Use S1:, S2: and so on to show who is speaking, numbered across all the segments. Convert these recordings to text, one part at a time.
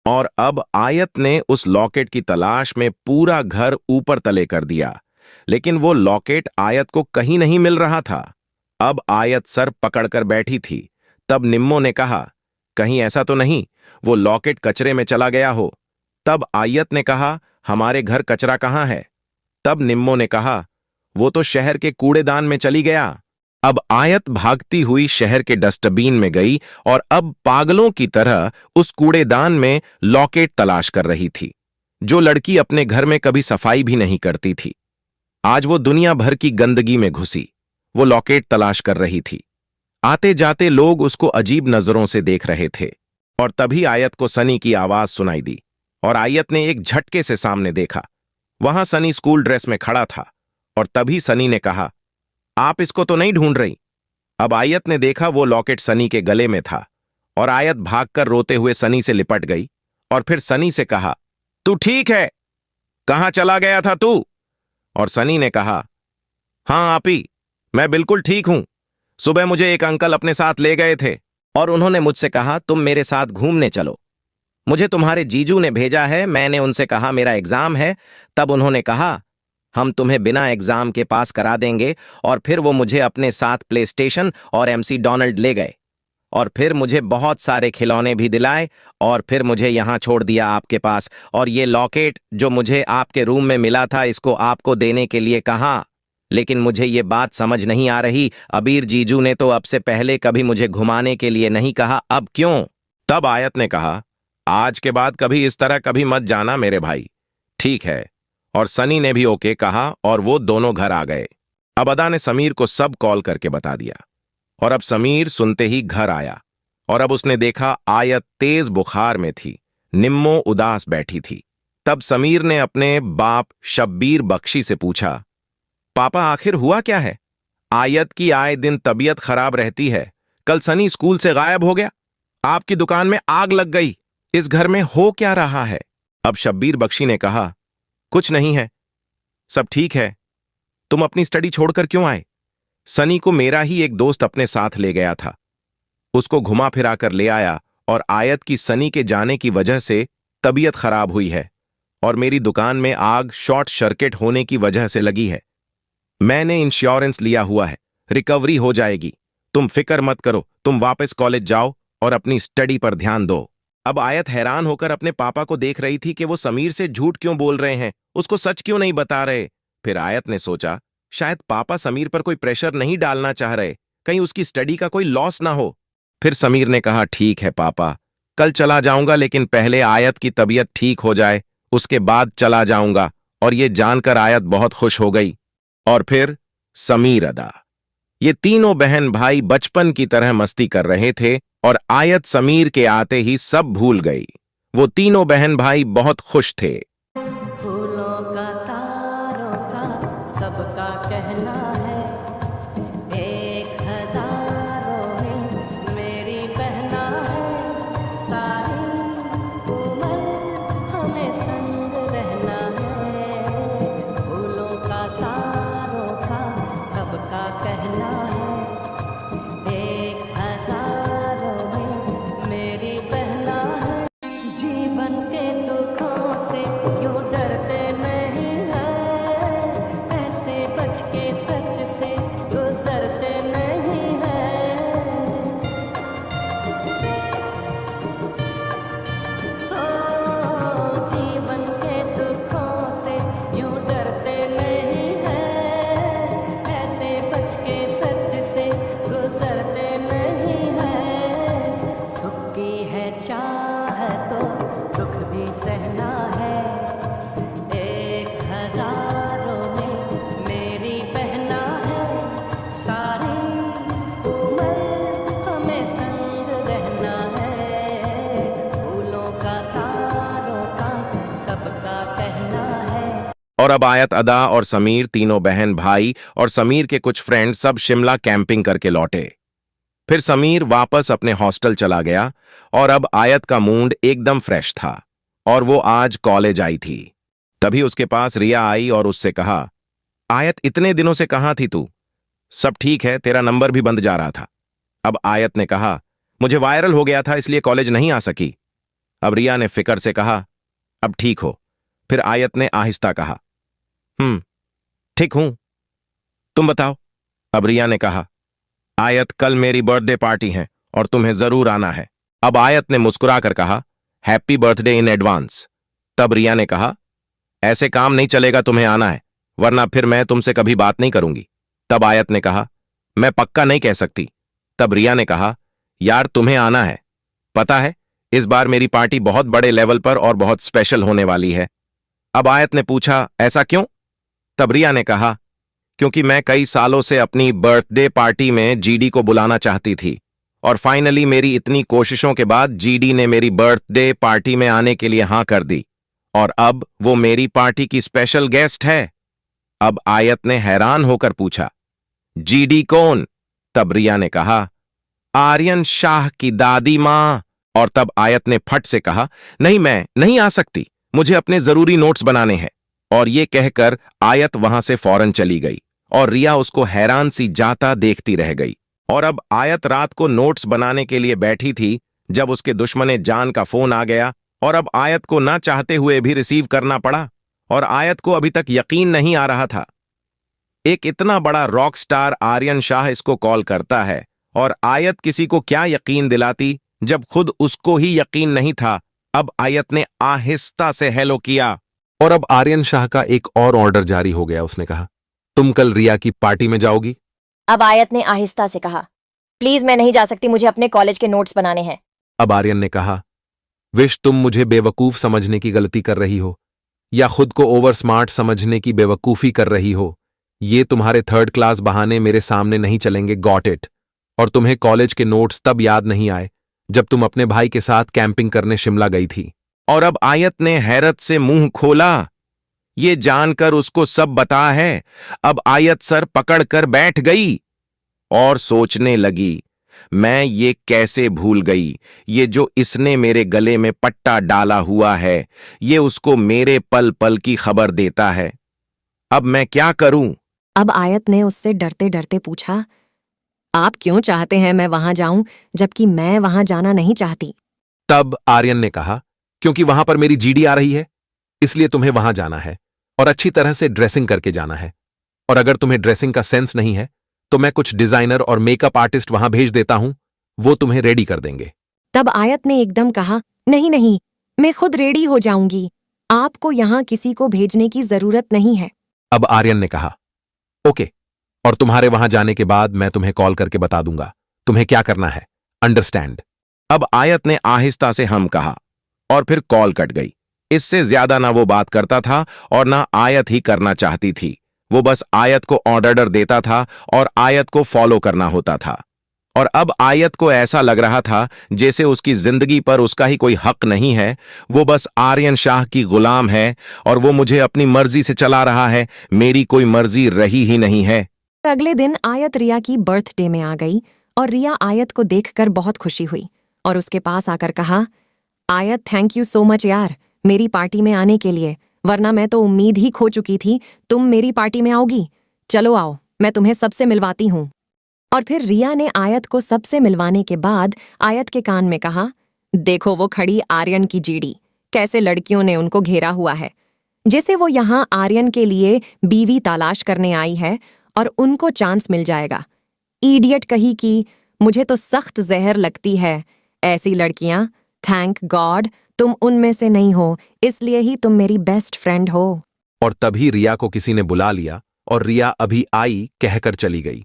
S1: और अब आयत ने उस लॉकेट की तलाश में पूरा घर ऊपर तले कर दिया, लेकिन वो लॉकेट आयत को कहीं नहीं मिल रहा था। अब आयत सर पकड़कर बैठी थी। तब निम्मो ने कहा, कहीं ऐसा तो नहीं वो लॉकेट कचरे में चला गया हो। तब आयत ने कहा, हमारे घर कचरा कहाँ है? तब निम्मो ने कहा, वो तो शहर के कूड़ेदान में चली गया। अब आयत भागती हुई शहर के डस्टबिन में गई और अब पागलों की तरह उस कूड़ेदान में लॉकेट तलाश कर रही थी। जो लड़की अपने घर में कभी सफाई भी नहीं करती थी, आज वो दुनिया भर की गंदगी में घुसी। वो लॉकेट तलाश कर रही थी। आते जाते लोग उसको अजीब नजरों से देख रहे थे। और तभी आयत को सनी की आवाज सुनाई दी और आयत ने एक झटके से सामने देखा। वहां सनी स्कूल ड्रेस में खड़ा था। और तभी सनी ने कहा, आप इसको तो नहीं ढूंढ रही? अब आयत ने देखा वो लॉकेट सनी के गले में था और आयत भागकर रोते हुए सनी से लिपट गई और फिर सनी से कहा, तू ठीक है? कहां चला गया था तू? और सनी ने कहा, हां आपी, मैं बिल्कुल ठीक हूं। सुबह मुझे एक अंकल अपने साथ ले गए थे और उन्होंने मुझसे कहा तुम मेरे साथ घूमने चलो। मुझे तुम्हारे जीजू ने भेजा है। मैंने उनसे कहा मेरा एग्जाम है। तब उन्होंने कहा हम तुम्हें बिना एग्जाम के पास करा देंगे। और फिर वो मुझे अपने साथ प्ले स्टेशन और MC डोनाल्ड ले गए और फिर मुझे बहुत सारे खिलौने भी दिलाए और फिर मुझे यहां छोड़ दिया आपके पास। और ये लॉकेट जो मुझे आपके रूम में मिला था इसको आपको देने के लिए कहा। लेकिन मुझे ये बात समझ नहीं आ रही, अबीर जीजू ने तो अब से पहले कभी मुझे घुमाने के लिए नहीं कहा, अब क्यों? तब आयत ने कहा, आज के बाद कभी इस तरह कभी मत जाना मेरे भाई, ठीक है? और सनी ने भी ओके कहा और वो दोनों घर आ गए। अब अदा ने समीर को सब कॉल करके बता दिया और अब समीर सुनते ही घर आया और अब उसने देखा आयत तेज बुखार में थी, निम्मो उदास बैठी थी। तब समीर ने अपने बाप शब्बीर बख्शी से पूछा, पापा आखिर हुआ क्या है? आयत की आए दिन तबीयत खराब रहती है। कल सनी स्कूल से गायब हो गया। आपकी दुकान में आग लग गई। इस घर में हो क्या रहा है? अब शब्बीर बख्शी ने कहा, कुछ नहीं है, सब ठीक है। तुम अपनी स्टडी छोड़कर क्यों आए? सनी को मेरा ही एक दोस्त अपने साथ ले गया था। उसको घुमा फिरा कर ले आया और आयत की सनी के जाने की वजह से तबीयत खराब हुई है और मेरी दुकान में आग शॉर्ट सर्किट होने की वजह से लगी है। मैंने इंश्योरेंस लिया हुआ है, रिकवरी हो जाएगी। तुम फिक्र मत करो, तुम वापस कॉलेज जाओ और अपनी स्टडी पर ध्यान दो। अब आयत हैरान होकर अपने पापा को देख रही थी कि वो समीर से झूठ क्यों बोल रहे हैं, उसको सच क्यों नहीं बता रहे। फिर आयत ने सोचा, शायद पापा समीर पर कोई प्रेशर नहीं डालना चाह रहे, कहीं उसकी स्टडी का कोई लॉस ना हो। फिर समीर ने कहा, ठीक है पापा, कल चला जाऊंगा, लेकिन पहले आयत की तबीयत ठीक हो जाए, उसके बाद चला जाऊंगा। और ये जानकर आयत बहुत खुश हो गई। और फिर समीर अदा, ये तीनों बहन भाई बचपन की तरह मस्ती कर रहे थे और आयत समीर के आते ही सब भूल गई। वो तीनों बहन भाई बहुत खुश थे।
S2: फूलों का तारों का सबका कहना है, एक हजारों में मेरी बहना है, सारी उम्र हमें संग रहना है। फूलों का तारों का सबका कहना है, एक हजारों में मेरी बहना है। जीवन के दुखों से यूं डरते नहीं है, ऐसे बच के सच से गुजरते नहीं है। ओ जीवन के दुखों से यूं डरते नहीं है, ऐसे बच के सच से गुजरते नहीं है। सुख की है चाह तो दुख भी सहना है, एक हजारों में मेरी बहना है, सारी उम्र हमें संग रहना है। फूलों का तारों का सबका कहना है।
S1: और अब आयत अदा और समीर तीनों बहन भाई और समीर के कुछ फ्रेंड सब शिमला कैंपिंग करके लौटे। फिर समीर वापस अपने हॉस्टल चला गया और अब आयत का मूड एकदम फ्रेश था और वो आज कॉलेज आई थी। तभी उसके पास रिया आई और उससे कहा, आयत इतने दिनों से कहां थी तू? सब ठीक है, तेरा नंबर भी बंद जा रहा था। अब आयत ने कहा, मुझे वायरल हो गया था इसलिए कॉलेज नहीं आ सकी। अब रिया ने फिक्र से कहा, अब ठीक हो। फिर आयत ने आहिस्ता कहा, ठीक हूं, तुम बताओ। अब रिया ने कहा, आयत कल मेरी बर्थडे पार्टी है और तुम्हें जरूर आना है। अब आयत ने मुस्कुराकर कहा, हैप्पी बर्थडे इन एडवांस। तब रिया ने कहा, ऐसे काम नहीं चलेगा, तुम्हें आना है, वरना फिर मैं तुमसे कभी बात नहीं करूंगी। तब आयत ने कहा, मैं पक्का नहीं कह सकती। तब रिया ने कहा, यार तुम्हें आना है, पता है इस बार मेरी पार्टी बहुत बड़े लेवल पर और बहुत स्पेशल होने वाली है। अब आयत ने पूछा, ऐसा क्यों? तब रिया ने कहा, क्योंकि मैं कई सालों से अपनी बर्थडे पार्टी में जीडी को बुलाना चाहती थी और फाइनली मेरी इतनी कोशिशों के बाद जीडी ने मेरी बर्थडे पार्टी में आने के लिए हां कर दी और अब वो मेरी पार्टी की स्पेशल गेस्ट है। अब आयत ने हैरान होकर पूछा, जीडी कौन? तब रिया ने कहा, आर्यन शाह की दादी मां। और तब आयत ने फट से कहा, नहीं, मैं नहीं आ सकती, मुझे अपने जरूरी नोट्स बनाने हैं। और ये कहकर आयत वहां से फौरन चली गई और रिया उसको हैरान सी जाता देखती रह गई। और अब आयत रात को नोट्स बनाने के लिए बैठी थी जब उसके दुश्मने जान का फोन आ गया और अब आयत को ना चाहते हुए भी रिसीव करना पड़ा और आयत को अभी तक यकीन नहीं आ रहा था। एक इतना बड़ा रॉक स्टार आर्यन शाह इसको कॉल करता है और आयत किसी को क्या यकीन दिलाती जब खुद उसको ही यकीन नहीं था। अब आयत ने आहिस्ता से हेलो किया
S3: और अब आर्यन शाह का एक और ऑर्डर जारी हो गया। उसने कहा, तुम कल रिया की पार्टी में जाओगी?
S4: अब आयत ने आहिस्ता से कहा, प्लीज मैं नहीं जा सकती, मुझे अपने कॉलेज के नोट्स बनाने हैं।
S3: अब आर्यन ने कहा, विश तुम मुझे बेवकूफ समझने की गलती कर रही हो या खुद को ओवर स्मार्ट समझने की बेवकूफी कर रही हो। ये तुम्हारे थर्ड क्लास बहाने मेरे सामने नहीं चलेंगे, गॉट इट। और तुम्हें कॉलेज के नोट्स तब याद नहीं आए जब तुम अपने भाई के साथ कैंपिंग करने शिमला गई थी।
S1: और अब आयत ने हैरत से मुंह खोला, ये जानकर उसको सब बता है। अब आयत सर पकड़कर बैठ गई और सोचने लगी, मैं ये कैसे भूल गई, ये जो इसने मेरे गले में पट्टा डाला हुआ है, ये उसको मेरे पल पल की खबर देता है। अब मैं क्या करूं?
S5: अब आयत ने उससे डरते डरते पूछा, आप क्यों चाहते हैं मैं वहां जाऊं जबकि मैं वहां जाना नहीं चाहती?
S3: तब आर्यन ने कहा, क्योंकि वहां पर मेरी जीडी आ रही है, इसलिए तुम्हें वहां जाना है और अच्छी तरह से ड्रेसिंग करके जाना है। और अगर तुम्हें ड्रेसिंग का सेंस नहीं है तो मैं कुछ डिजाइनर और मेकअप आर्टिस्ट वहां भेज देता हूं, वो तुम्हें रेडी कर देंगे।
S5: तब आयत ने एकदम कहा, नहीं नहीं, मैं खुद रेडी हो जाऊंगी, आपको यहां किसी को भेजने की जरूरत नहीं है।
S3: अब आर्यन ने कहा, ओके, और तुम्हारे वहां जाने के बाद मैं तुम्हें कॉल करके बता दूंगा तुम्हें क्या करना है, अंडरस्टैंड?
S1: अब आयत ने आहिस्ता से हम कहा और फिर कॉल कट गई। इससे ज्यादा ना वो बात करता था और ना आयत ही करना चाहती थी। वो बस आयत को ऑर्डर देता था और आयत को फॉलो करना होता था। और अब आयत को ऐसा लग रहा था जैसे उसकी जिंदगी पर उसका ही कोई हक नहीं है, वो बस आर्यन शाह की गुलाम है और वो मुझे अपनी मर्जी से चला रहा है, मेरी कोई मर्जी रही ही नहीं है।
S5: अगले दिन आयत रिया की बर्थडे में आ गई और रिया आयत को देखकर बहुत खुशी हुई और उसके पास आकर कहा, आयत थैंक यू सो मच यार मेरी पार्टी में आने के लिए, वरना मैं तो उम्मीद ही खो चुकी थी तुम मेरी पार्टी में आओगी। चलो आओ, मैं तुम्हें सबसे मिलवाती हूँ। और फिर रिया ने आयत को सबसे मिलवाने के बाद आयत के कान में कहा, देखो वो खड़ी आर्यन की जीडी, कैसे लड़कियों ने उनको घेरा हुआ है, जैसे वो यहाँ आर्यन के लिए बीवी तलाश करने आई है और उनको चांस मिल जाएगा। इडियट कही कि मुझे तो सख्त जहर लगती है ऐसी लड़कियां। थैंक गॉड तुम उनमें से नहीं हो, इसलिए ही तुम मेरी बेस्ट फ्रेंड हो।
S3: और तभी रिया को किसी ने बुला लिया और रिया अभी आई कहकर चली गई।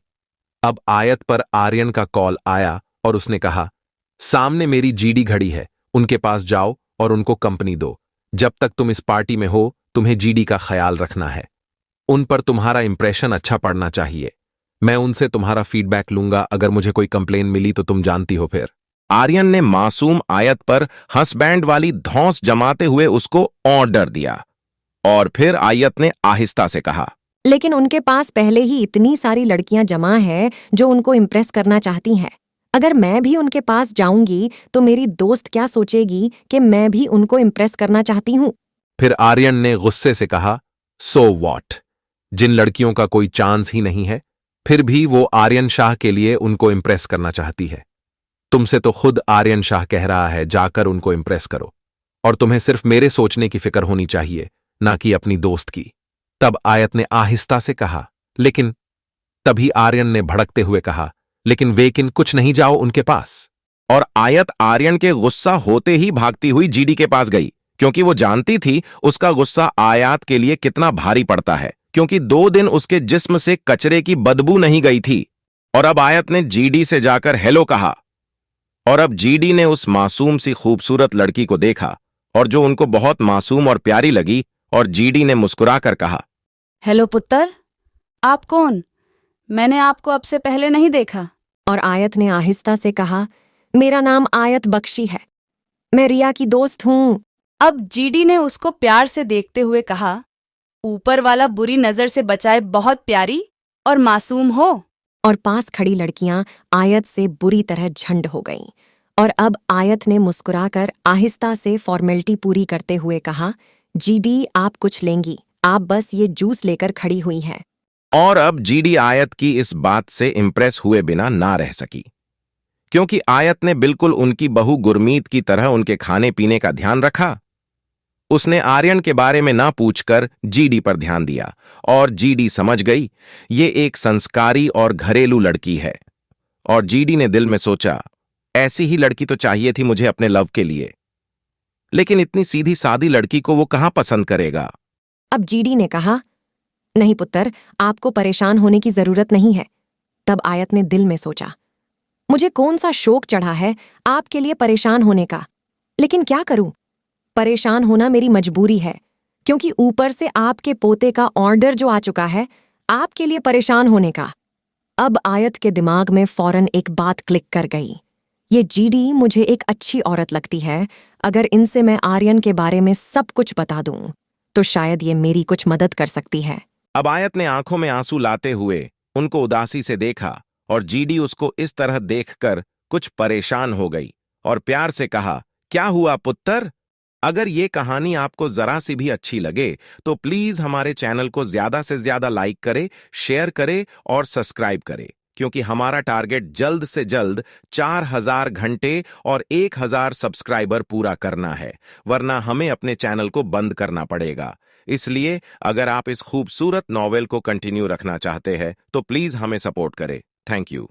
S3: अब आयत पर आर्यन का कॉल आया और उसने कहा, सामने मेरी जीडी घड़ी है, उनके पास जाओ और उनको कंपनी दो। जब तक तुम इस पार्टी में हो तुम्हें जीडी का ख्याल रखना है, उन पर तुम्हारा इंप्रेशन अच्छा पड़ना चाहिए। मैं उनसे तुम्हारा फीडबैक लूंगा, अगर मुझे कोई कंप्लेन मिली तो तुम जानती हो फिर।
S1: आर्यन ने मासूम आयत पर हंसबैंड वाली धौंस जमाते हुए उसको ऑर्डर दिया और फिर आयत ने आहिस्ता से कहा,
S5: लेकिन उनके पास पहले ही इतनी सारी लड़कियां जमा है जो उनको इम्प्रेस करना चाहती हैं। अगर मैं भी उनके पास जाऊंगी तो मेरी दोस्त क्या सोचेगी कि मैं भी उनको इम्प्रेस करना चाहती हूँ।
S3: फिर आर्यन ने गुस्से से कहा, सो वॉट, जिन लड़कियों का कोई चांस ही नहीं है फिर भी वो आर्यन शाह के लिए उनको इम्प्रेस करना चाहती है। तुमसे तो खुद आर्यन शाह कह रहा है जाकर उनको इम्प्रेस करो। और तुम्हें सिर्फ मेरे सोचने की फिक्र होनी चाहिए, ना कि अपनी दोस्त की। तब आयत ने आहिस्ता से कहा, लेकिन। तभी आर्यन ने भड़कते हुए कहा, लेकिन कुछ नहीं, जाओ उनके पास।
S1: और आयत आर्यन के गुस्सा होते ही भागती हुई जीडी के पास गई, क्योंकि वो जानती थी उसका गुस्सा आयत के लिए कितना भारी पड़ता है, क्योंकि 2 दिन उसके जिस्म से कचरे की बदबू नहीं गई थी। और अब आयत ने जीडी से जाकर हेलो कहा, और अब जीडी ने उस मासूम सी खूबसूरत लड़की को देखा, और जो उनको बहुत मासूम और प्यारी लगी, और जीडी ने मुस्कुराकर कहा,
S6: हेलो पुत्र, आप कौन? मैंने आपको अब से पहले नहीं देखा।
S5: और आयत ने आहिस्ता से कहा, मेरा नाम आयत बख्शी है, मैं रिया की दोस्त हूं।
S6: अब जीडी ने उसको प्यार से देखते हुए कहा, ऊपर वाला बुरी नजर से बचाए, बहुत प्यारी और मासूम हो।
S5: और पास खड़ी लड़कियां आयत से बुरी तरह झंड हो गईं। और अब आयत ने मुस्कुराकर आहिस्ता से फॉर्मेलिटी पूरी करते हुए कहा, जीडी आप कुछ लेंगी, आप बस ये जूस लेकर खड़ी हुई हैं।
S1: और अब जीडी आयत की इस बात से इंप्रेस हुए बिना ना रह सकी, क्योंकि आयत ने बिल्कुल उनकी बहू गुरमीत की तरह उनके खाने पीने का ध्यान रखा। उसने आर्यन के बारे में ना पूछकर जीडी पर ध्यान दिया, और जीडी समझ गई ये एक संस्कारी और घरेलू लड़की है। और जीडी ने दिल में सोचा, ऐसी ही लड़की तो चाहिए थी मुझे अपने लव के लिए, लेकिन इतनी सीधी सादी लड़की को वो कहां पसंद करेगा।
S5: अब जीडी ने कहा, नहीं पुत्र, आपको परेशान होने की जरूरत नहीं है। तब आयत ने दिल में सोचा, मुझे कौन सा शौक चढ़ा है आपके लिए परेशान होने का, लेकिन क्या करूं, परेशान होना मेरी मजबूरी है, क्योंकि ऊपर से आपके पोते का ऑर्डर जो आ चुका है आपके लिए परेशान होने का। अब आयत के दिमाग में फौरन एक बात क्लिक कर गई, ये जीडी मुझे एक अच्छी औरत लगती है, अगर इनसे मैं आर्यन के बारे में सब कुछ बता दूं तो शायद ये मेरी कुछ मदद कर सकती है।
S1: अब आयत ने आंखों में आंसू लाते हुए उनको उदासी से देखा, और जीडी उसको इस तरह देखकर कुछ परेशान हो गई और प्यार से कहा, क्या हुआ पुत्र? अगर ये कहानी आपको जरा सी भी अच्छी लगे तो प्लीज हमारे चैनल को ज्यादा से ज्यादा लाइक करे, शेयर करे और सब्सक्राइब करे, क्योंकि हमारा टारगेट जल्द से जल्द 4000 घंटे और 1000 सब्सक्राइबर पूरा करना है, वरना हमें अपने चैनल को बंद करना पड़ेगा। इसलिए अगर आप इस खूबसूरत नॉवेल को कंटिन्यू रखना चाहते हैं तो प्लीज हमें सपोर्ट करें। Thank you.